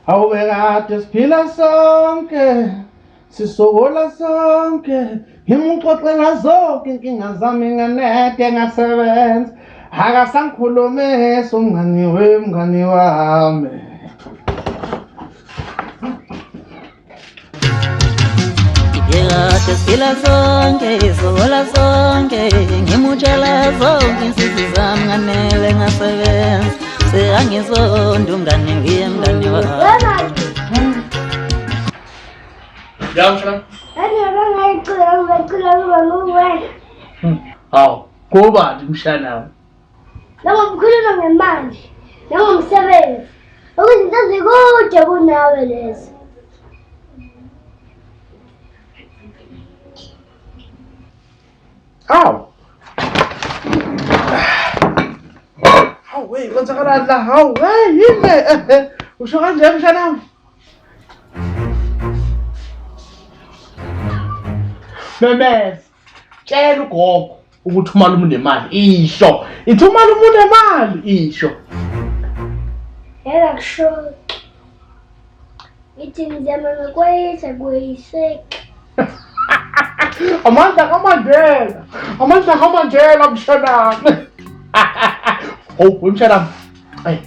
Awubekade siphila sonke, sisokola sonke, ngimuxoxela zonke inkinga zami nganede ngasebenza, akasangikhulumisa umngani wami. Kade siphila sonke, sokola sonke, ngimutshela zonke insizwe zami nganele ngasebenza, sengangizonda umngani wami. Ya mshana. Hawu, kubani mshana? Nangomkhuluma ngemali, nangomsebenzi. Okuzinto ezikude kunawe lezo. Hawu. Hawu, hey, kwenzakalani la? Hawu, hey, yini? Usho kanje mshana wami? Memezi, tshela ugogo ukuthi umalume unemali, isho. Ithi umalume unemali, isho. Yena kusho. Ithi ngizama nokweyisa kuyiseke. Amandla kaMandela mshanami. Oh, mshanami. Hey.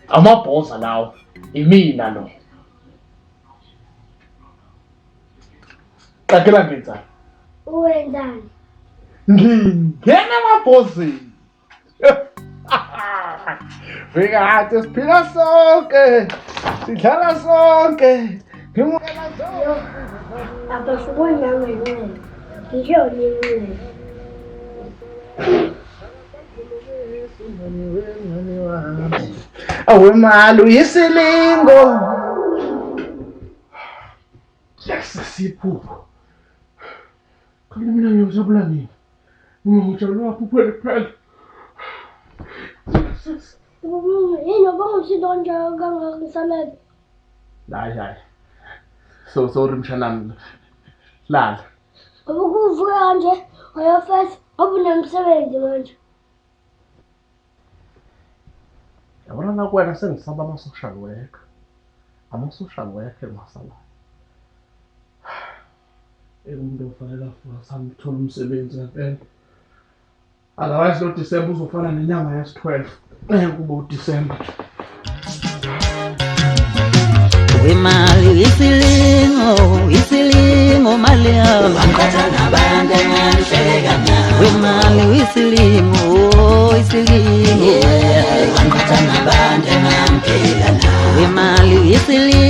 Amabhosa lawo. Imina lo. Qakela ngenzani? Uwenzani? Ngingena emabhosini. Vikade siphila sonke. Sidlala sonke. Ngimukela zonke. Apha sibona ngene. Ngisho nini? Awemali uyisilingo. Yasisiphupho. Kanti mina ngiyojabula nini? Ngijabula kakhulu phela. Yini obangusito njalo kangakusalele? Hayi. Sorry mshanami. Lala. Ukuvuka kanje, uyafesa, awunemsebenzi manje. Yabona na kuwena sengisaba ama-social worker. Ama-social worker ngasala. Umuntu ofanele afuna sami ukuthola umsebenzi ngempela. Otherwise lo December uzofana nenyanga yesi-12. Kuba uDecember. Wemali isilingo mali yami. Wangiphatha nabantu engangihleka nabo. Wemali isilingo. Wangiphatha nabantu engangiphila nabo. Wemali isilingo.